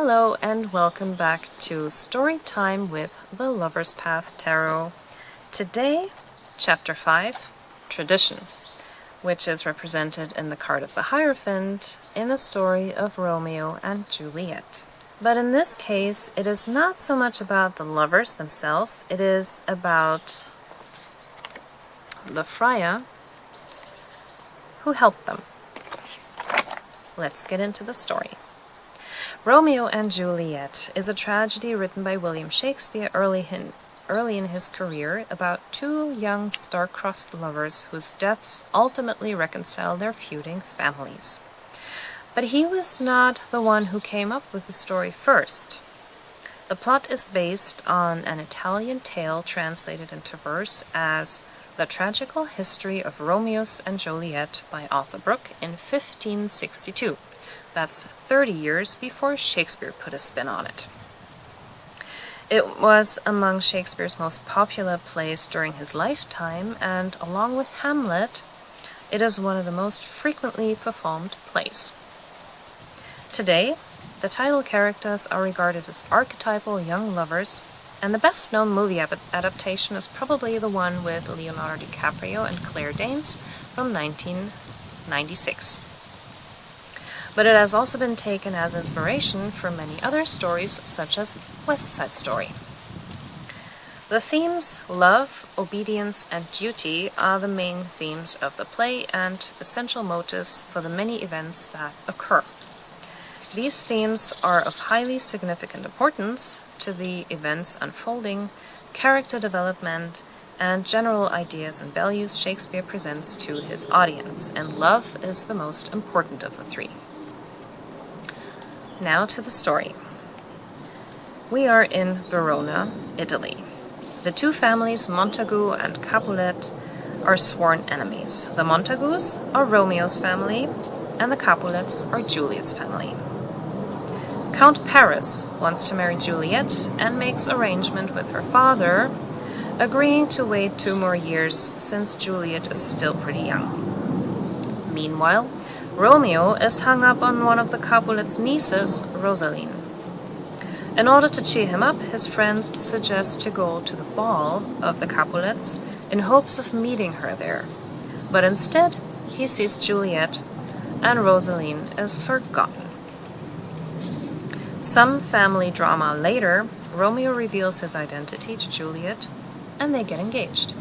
Hello and welcome back to Story Time with the Lover's Path Tarot. Today, Chapter 5, Tradition, which is represented in the card of the Hierophant in the story of Romeo and Juliet. But in this case, it is not so much about the lovers themselves, it is about the Freya who helped them. Let's get into the story. Romeo and Juliet is a tragedy written by William Shakespeare early in his career about two young star-crossed lovers whose deaths ultimately reconcile their feuding families. But he was not the one who came up with the story first. The plot is based on an Italian tale translated into verse as The Tragical History of Romeo and Juliet by Arthur Brooke in 1562. That's 30 years before Shakespeare put a spin on it. It was among Shakespeare's most popular plays during his lifetime, and along with Hamlet, it is one of the most frequently performed plays. Today, the title characters are regarded as archetypal young lovers, and the best-known movie adaptation is probably the one with Leonardo DiCaprio and Claire Danes from 1996. But it has also been taken as inspiration for many other stories, such as West Side Story. The themes love, obedience, and duty are the main themes of the play and essential motives for the many events that occur. These themes are of highly significant importance to the events unfolding, character development, and general ideas and values Shakespeare presents to his audience, and love is the most important of the three. Now to the story. We are in Verona, Italy. The two families, Montagu and Capulet, are sworn enemies. The Montagus are Romeo's family, and the Capulets are Juliet's family. Count Paris wants to marry Juliet and makes arrangement with her father, agreeing to wait 2 more years since Juliet is still pretty young. Meanwhile, Romeo is hung up on one of the Capulet's nieces, Rosaline. In order to cheer him up, his friends suggest to go to the ball of the Capulets in hopes of meeting her there. But instead, he sees Juliet, and Rosaline is forgotten. Some family drama later, Romeo reveals his identity to Juliet, and they get engaged.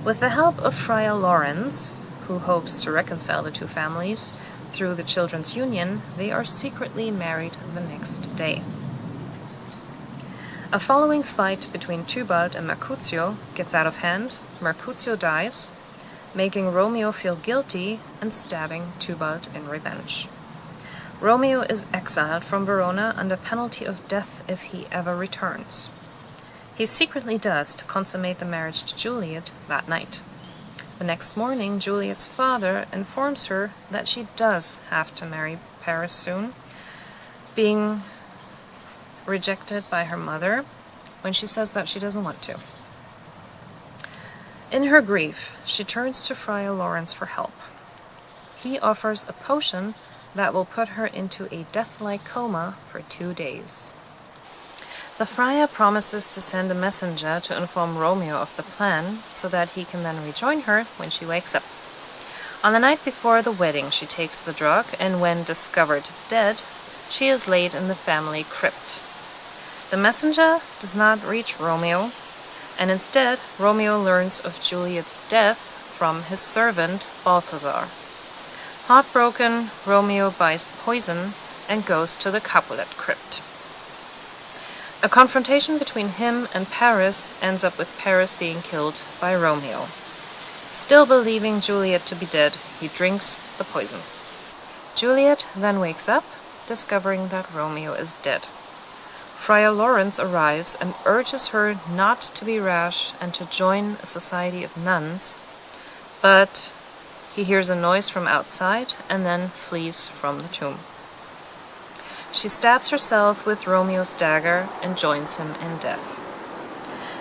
With the help of Friar Lawrence, who hopes to reconcile the two families through the children's union, they are secretly married the next day. A following fight between Tybalt and Mercutio gets out of hand. Mercutio dies, making Romeo feel guilty and stabbing Tybalt in revenge. Romeo is exiled from Verona under penalty of death if he ever returns. He secretly does to consummate the marriage to Juliet that night. The next morning, Juliet's father informs her that she does have to marry Paris soon, being rejected by her mother when she says that she doesn't want to. In her grief, she turns to Friar Lawrence for help. He offers a potion that will put her into a death-like coma for 2 days. The friar promises to send a messenger to inform Romeo of the plan so that he can then rejoin her when she wakes up. On the night before the wedding, she takes the drug, and when discovered dead, she is laid in the family crypt. The messenger does not reach Romeo, and instead, Romeo learns of Juliet's death from his servant, Balthazar. Heartbroken, Romeo buys poison and goes to the Capulet crypt. A confrontation between him and Paris ends up with Paris being killed by Romeo. Still believing Juliet to be dead, he drinks the poison. Juliet then wakes up, discovering that Romeo is dead. Friar Lawrence arrives and urges her not to be rash and to join a society of nuns, but he hears a noise from outside and then flees from the tomb. She stabs herself with Romeo's dagger and joins him in death.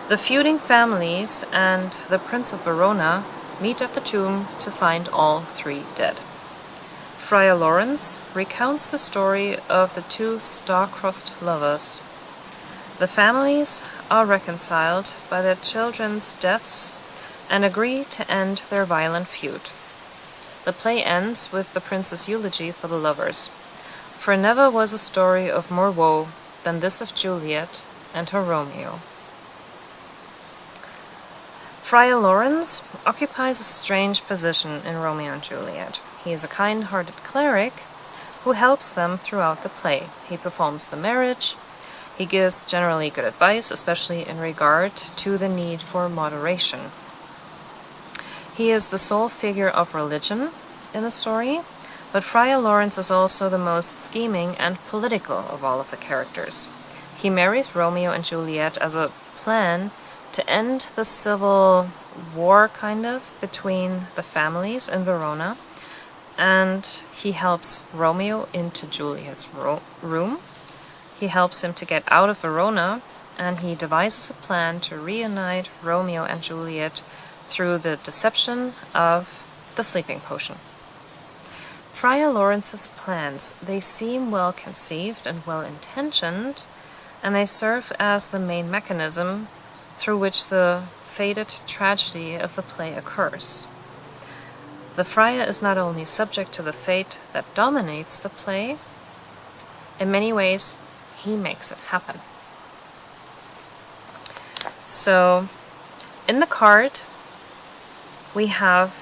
The feuding families and the Prince of Verona meet at the tomb to find all three dead. Friar Lawrence recounts the story of the two star-crossed lovers. The families are reconciled by their children's deaths and agree to end their violent feud. The play ends with the prince's eulogy for the lovers, for never was a story of more woe than this of Juliet and her Romeo. Friar Lawrence occupies a strange position in Romeo and Juliet. He is a kind-hearted cleric who helps them throughout the play. He performs the marriage. He gives generally good advice, especially in regard to the need for moderation. He is the sole figure of religion in the story, but Friar Lawrence is also the most scheming and political of all of the characters. He marries Romeo and Juliet as a plan to end the civil war, kind of, between the families in Verona, and he helps Romeo into Juliet's room. He helps him to get out of Verona, and he devises a plan to reunite Romeo and Juliet through the deception of the sleeping potion. Friar Lawrence's plans, they seem well conceived and well intentioned, and they serve as the main mechanism through which the fated tragedy of the play occurs. The friar is not only subject to the fate that dominates the play, in many ways he makes it happen. So, in the card, we have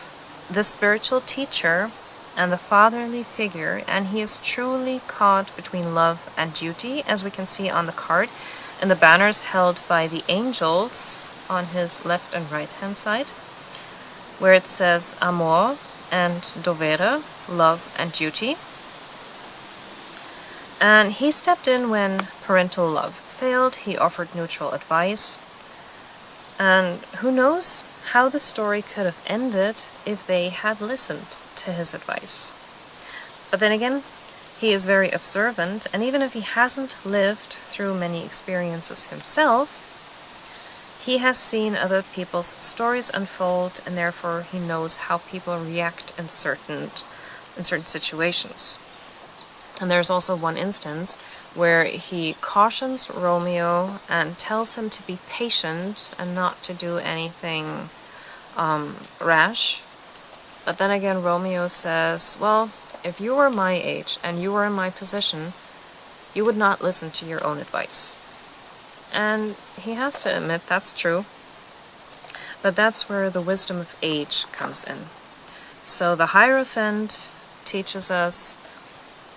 the spiritual teacher and the fatherly figure, and he is truly caught between love and duty, as we can see on the card, and the banners held by the angels on his left and right hand side, where it says amor and dovere, love and duty. And he stepped in when parental love failed. He offered neutral advice. And who knows how the story could have ended if they had listened to his advice. But then again, he is very observant, and even if he hasn't lived through many experiences himself, he has seen other people's stories unfold, and therefore he knows how people react in certain situations. And there's also one instance where he cautions Romeo and tells him to be patient and not to do anything rash. But then again, Romeo says, well, if you were my age and you were in my position, you would not listen to your own advice. And he has to admit that's true. But that's where the wisdom of age comes in. So the Hierophant teaches us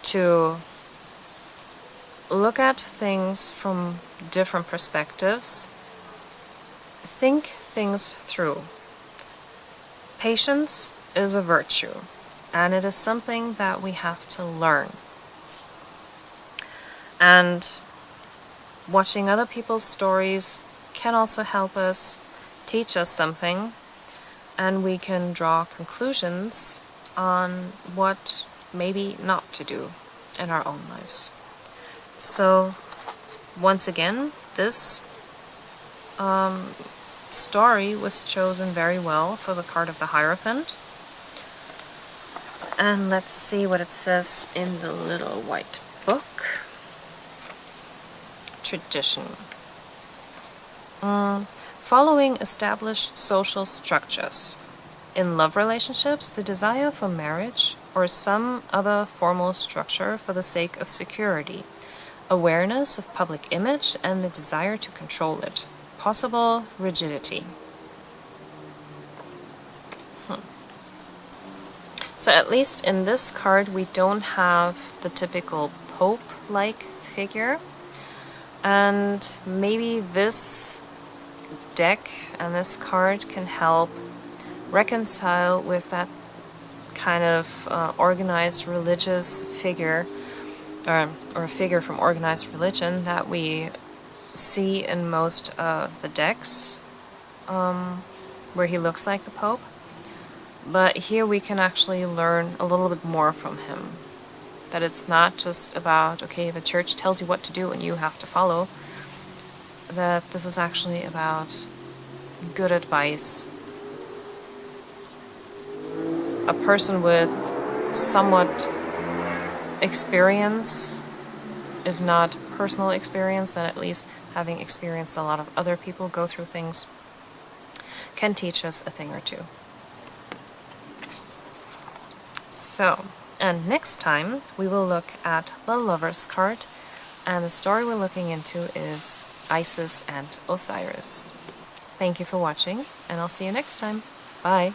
to look at things from different perspectives, think things through. Patience is a virtue, and it is something that we have to learn. And watching other people's stories can also help us, teach us something, and we can draw conclusions on what maybe not to do in our own lives. So, once again, this story was chosen very well for the card of the Hierophant. And let's see what it says in the little white book. Tradition. Following established social structures. In love relationships, the desire for marriage or some other formal structure for the sake of security, awareness of public image, and the desire to control it. Possible rigidity. So at least in this card we don't have the typical Pope-like figure, and maybe this deck and this card can help reconcile with that kind of organized religious figure, or a figure from organized religion that we see in most of the decks, where he looks like the Pope. But here we can actually learn a little bit more from him. That it's not just about, okay, the church tells you what to do and you have to follow. That this is actually about good advice. A person with somewhat experience, if not personal experience, then at least having experienced a lot of other people go through things, can teach us a thing or two. So, and next time we will look at the Lover's card, and the story we're looking into is Isis and Osiris. Thank you for watching, and I'll see you next time. Bye!